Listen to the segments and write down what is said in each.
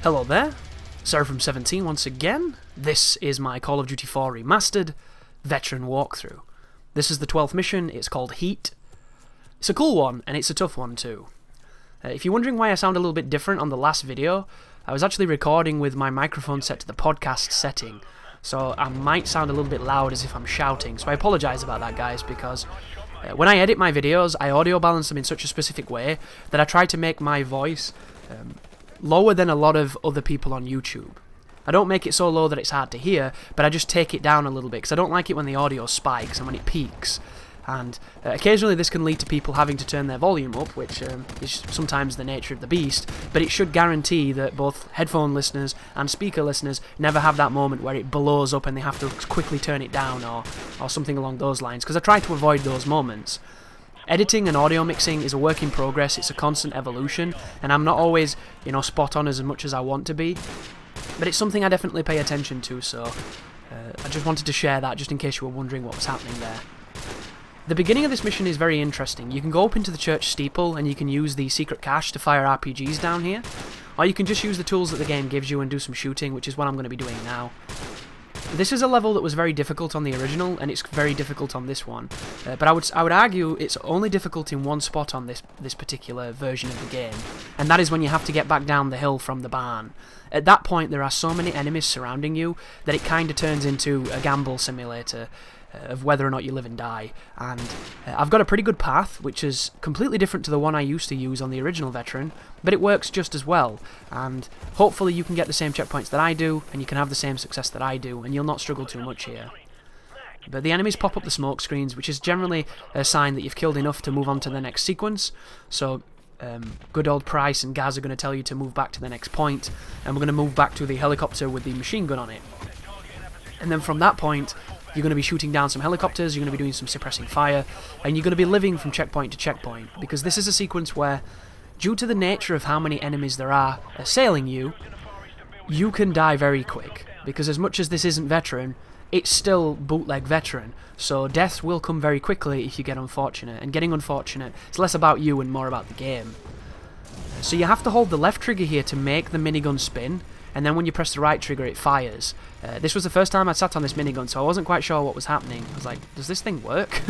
Hello there, Sarah from 17 once again. This is my Call of Duty 4 Remastered veteran walkthrough. This is the 12th mission, it's called Heat. It's a cool one, and it's a tough one too. If you're wondering why I sound a little bit different on the last video, I was actually recording with my microphone set to the podcast setting, so I might sound a little bit loud as if I'm shouting, so I apologise about that, guys, because when I edit my videos, I audio balance them in such a specific way that I try to make my voice lower than a lot of other people on YouTube. I don't make it so low that it's hard to hear, but I just take it down a little bit because I don't like it when the audio spikes and when it peaks. And occasionally this can lead to people having to turn their volume up, which is sometimes the nature of the beast, but it should guarantee that both headphone listeners and speaker listeners never have that moment where it blows up and they have to quickly turn it down or something along those lines, because I try to avoid those moments. Editing and audio mixing is a work in progress, it's a constant evolution, and I'm not always, spot on as much as I want to be, but it's something I definitely pay attention to, so I just wanted to share that just in case you were wondering what was happening there. The beginning of this mission is very interesting. You can go up into the church steeple and you can use the secret cache to fire RPGs down here, or you can just use the tools that the game gives you and do some shooting, which is what I'm going to be doing now. This is a level that was very difficult on the original, and it's very difficult on this one. But I would argue it's only difficult in one spot on this particular version of the game, and that is when you have to get back down the hill from the barn. At that point, there are so many enemies surrounding you that it kind of turns into a gamble simulator of whether or not you live and die. And I've got a pretty good path, which is completely different to the one I used to use on the original veteran, but it works just as well, and hopefully you can get the same checkpoints that I do, and you can have the same success that I do, and you'll not struggle too much here. But the enemies pop up the smoke screens, which is generally a sign that you've killed enough to move on to the next sequence, so good old Price and Gaz are going to tell you to move back to the next point, and we're going to move back to the helicopter with the machine gun on it. And then from that point, you're going to be shooting down some helicopters, you're going to be doing some suppressing fire, and you're going to be living from checkpoint to checkpoint, because this is a sequence where, due to the nature of how many enemies there are assailing you, you can die very quick, because as much as this isn't veteran, it's still bootleg veteran, so death will come very quickly if you get unfortunate, and getting unfortunate is less about you and more about the game. So you have to hold the left trigger here to make the minigun spin, and then when you press the right trigger it fires. This was the first time I sat on this minigun, so I wasn't quite sure what was happening. I was like, does this thing work?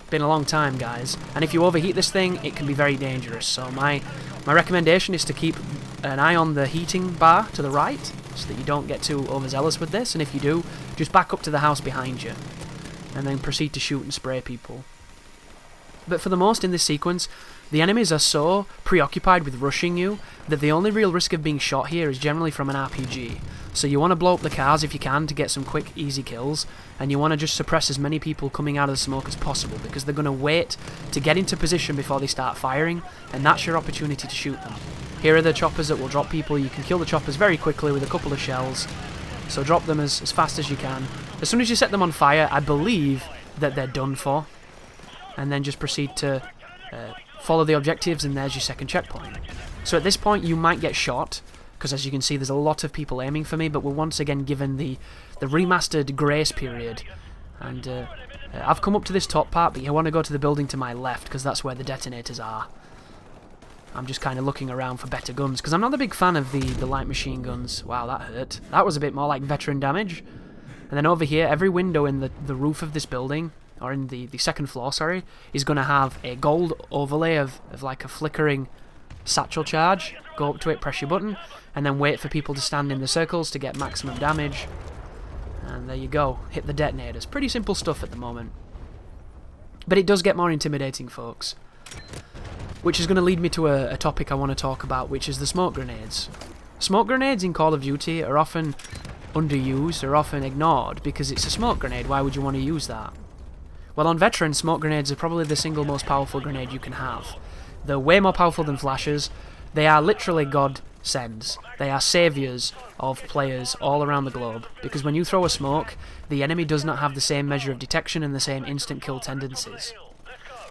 Been a long time, guys, and if you overheat this thing it can be very dangerous, so my recommendation is to keep an eye on the heating bar to the right so that you don't get too overzealous with this, and if you do, just back up to the house behind you and then proceed to shoot and spray people. But for the most in this sequence, the enemies are so preoccupied with rushing you that the only real risk of being shot here is generally from an RPG. So you want to blow up the cars if you can to get some quick, easy kills, and you want to just suppress as many people coming out of the smoke as possible, because they're going to wait to get into position before they start firing, and that's your opportunity to shoot them. Here are the choppers that will drop people. You can kill the choppers very quickly with a couple of shells, so drop them as fast as you can. As soon as you set them on fire, I believe that they're done for, and then just proceed to follow the objectives, and there's your second checkpoint. So at this point you might get shot, because as you can see there's a lot of people aiming for me, but we're once again given the remastered grace period, and I've come up to this top part, but you want to go to the building to my left because that's where the detonators are. I'm just kind of looking around for better guns, because I'm not a big fan of the light machine guns. Wow, that hurt. That was a bit more like veteran damage. And then over here, every window in the roof of this building, or in the second floor, sorry, is going to have a gold overlay of like a flickering satchel charge. Go up to it, press your button, and then wait for people to stand in the circles to get maximum damage. And there you go, hit the detonators. Pretty simple stuff at the moment. But it does get more intimidating, folks. Which is going to lead me to a topic I want to talk about, which is the smoke grenades. Smoke grenades in Call of Duty are often underused, or often ignored, because it's a smoke grenade, why would you want to use that? Well, on Veteran, smoke grenades are probably the single most powerful grenade you can have. They're way more powerful than flashes. They are literally godsends. They are saviours of players all around the globe, because when you throw a smoke, the enemy does not have the same measure of detection and the same instant kill tendencies.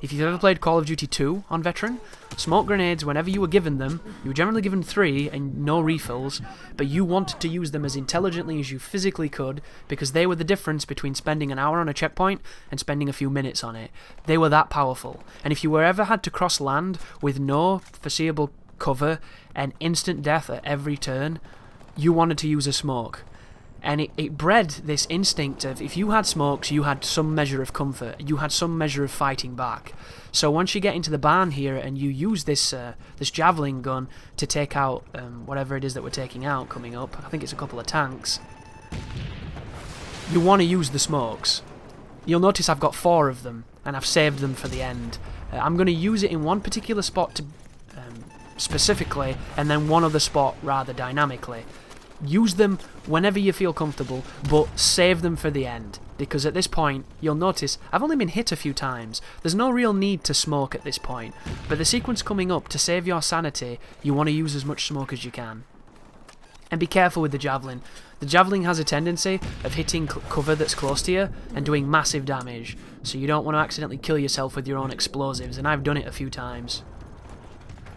If you've ever played Call of Duty 2 on Veteran, smoke grenades, whenever you were given them, you were generally given 3 and no refills, but you wanted to use them as intelligently as you physically could, because they were the difference between spending an hour on a checkpoint and spending a few minutes on it. They were that powerful, and if you were ever had to cross land with no foreseeable cover and instant death at every turn, you wanted to use a smoke. And it bred this instinct of, if you had smokes, you had some measure of comfort, you had some measure of fighting back. So once you get into the barn here and you use this this javelin gun to take out whatever it is that we're taking out coming up, I think it's a couple of tanks, you want to use the smokes. You'll notice I've got 4 of them, and I've saved them for the end. I'm going to use it in one particular spot to specifically, and then one other spot rather dynamically. Use them whenever you feel comfortable, but save them for the end, because at this point, you'll notice I've only been hit a few times. There's no real need to smoke at this point, but the sequence coming up, to save your sanity, you want to use as much smoke as you can. And be careful with the javelin. The javelin has a tendency of hitting cover that's close to you and doing massive damage, so you don't want to accidentally kill yourself with your own explosives, and I've done it a few times.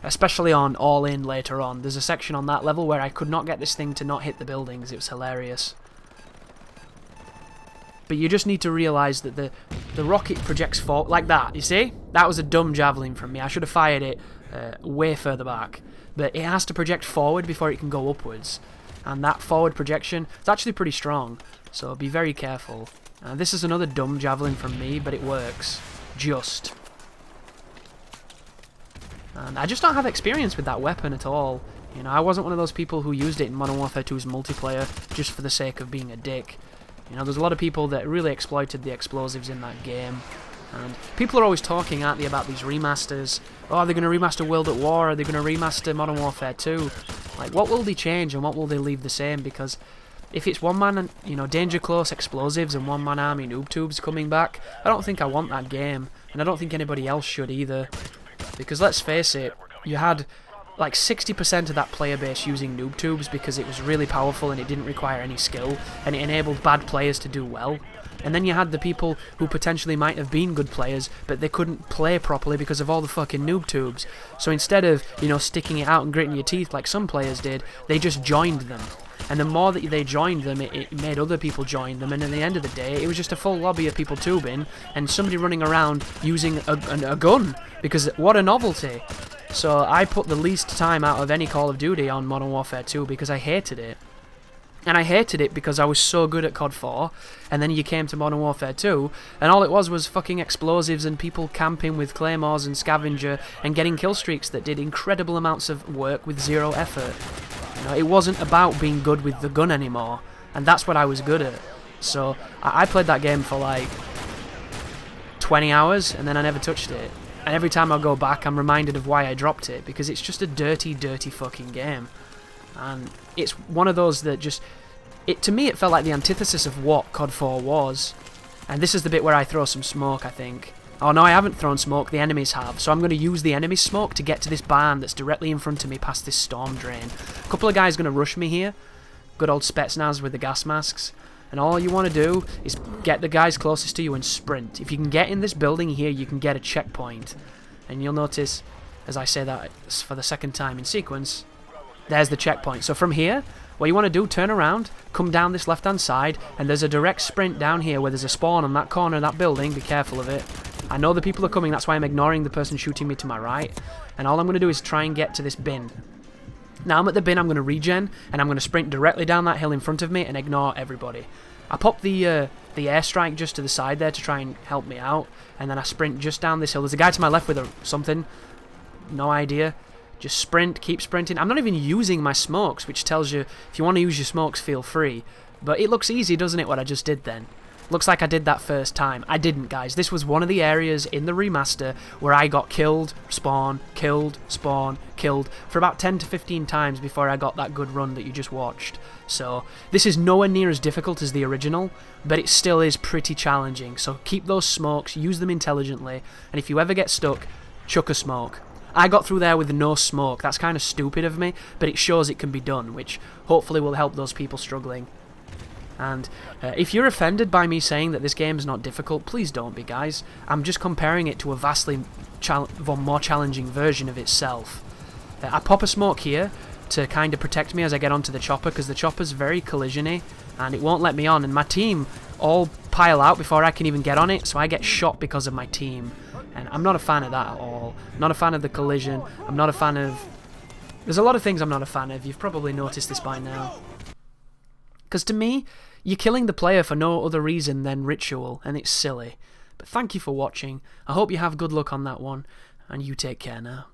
Especially on All In later on. There's a section on that level where I could not get this thing to not hit the buildings. It was hilarious. But you just need to realise that the rocket projects forward like that, you see? That was a dumb javelin from me. I should have fired it way further back. But it has to project forward before it can go upwards. And that forward projection is actually pretty strong. So be very careful. This is another dumb javelin from me, but it works. Just. And I just don't have experience with that weapon at all. You know, I wasn't one of those people who used it in Modern Warfare 2's multiplayer just for the sake of being a dick. You know, there's a lot of people that really exploited the explosives in that game. And people are always talking, aren't they, about these remasters. Oh, are they going to remaster World at War? Are they going to remaster Modern Warfare 2? Like, what will they change and what will they leave the same? Because if it's one man, you know, Danger Close explosives and one man army noob tubes coming back, I don't think I want that game. And I don't think anybody else should either. Because let's face it, you had like 60% of that player base using noob tubes because it was really powerful and it didn't require any skill and it enabled bad players to do well. And then you had the people who potentially might have been good players but they couldn't play properly because of all the fucking noob tubes. So instead of, you know, sticking it out and gritting your teeth like some players did, they just joined them. And the more that they joined them, it made other people join them, and at the end of the day, it was just a full lobby of people tubing, and somebody running around using a gun, because what a novelty. So I put the least time out of any Call of Duty on Modern Warfare 2 because I hated it. And I hated it because I was so good at COD 4, and then you came to Modern Warfare 2, and all it was fucking explosives and people camping with claymores and scavenger and getting kill streaks that did incredible amounts of work with zero effort. You know, it wasn't about being good with the gun anymore, and that's what I was good at. So I played that game for like 20 hours, and then I never touched it. And every time I go back, I'm reminded of why I dropped it, because it's just a dirty, dirty fucking game. And it's one of those that just... to me, it felt like the antithesis of what COD 4 was. And this is the bit where I throw some smoke, I think. Oh no, I haven't thrown smoke, the enemies have. So I'm going to use the enemy's smoke to get to this barn that's directly in front of me past this storm drain. A couple of guys are going to rush me here. Good old Spetsnaz with the gas masks. And all you want to do is get the guys closest to you and sprint. If you can get in this building here, you can get a checkpoint. And you'll notice, as I say that for the second time in sequence, there's the checkpoint. So from here, what you want to do, turn around, come down this left-hand side, and there's a direct sprint down here where there's a spawn on that corner of that building. Be careful of it. I know the people are coming, that's why I'm ignoring the person shooting me to my right. And all I'm going to do is try and get to this bin. Now I'm at the bin, I'm going to regen, and I'm going to sprint directly down that hill in front of me and ignore everybody. I pop the airstrike just to the side there to try and help me out, and then I sprint just down this hill. There's a guy to my left with something. No idea. Just sprint, keep sprinting. I'm not even using my smokes, which tells you if you want to use your smokes, feel free. But it looks easy, doesn't it, what I just did then? Looks like I did that first time. I didn't, guys. This was one of the areas in the remaster where I got killed, spawn, killed, spawn, killed for about 10 to 15 times before I got that good run that you just watched. So this is nowhere near as difficult as the original, but it still is pretty challenging. So keep those smokes, use them intelligently, and if you ever get stuck, chuck a smoke. I got through there with no smoke. That's kind of stupid of me, but it shows it can be done, which hopefully will help those people struggling. And if you're offended by me saying that this game is not difficult, please don't be, guys. I'm just comparing it to a vastly more challenging version of itself. I pop a smoke here to kind of protect me as I get onto the chopper, because the chopper's very collision-y, and it won't let me on, and my team all pile out before I can even get on it, so I get shot because of my team. And I'm not a fan of that at all. I'm not a fan of the collision. I'm not a fan of There's a lot of things I'm not a fan of. You've probably noticed this by now. Because to me, you're killing the player for no other reason than ritual, and it's silly. But thank you for watching. I hope you have good luck on that one, and you take care now.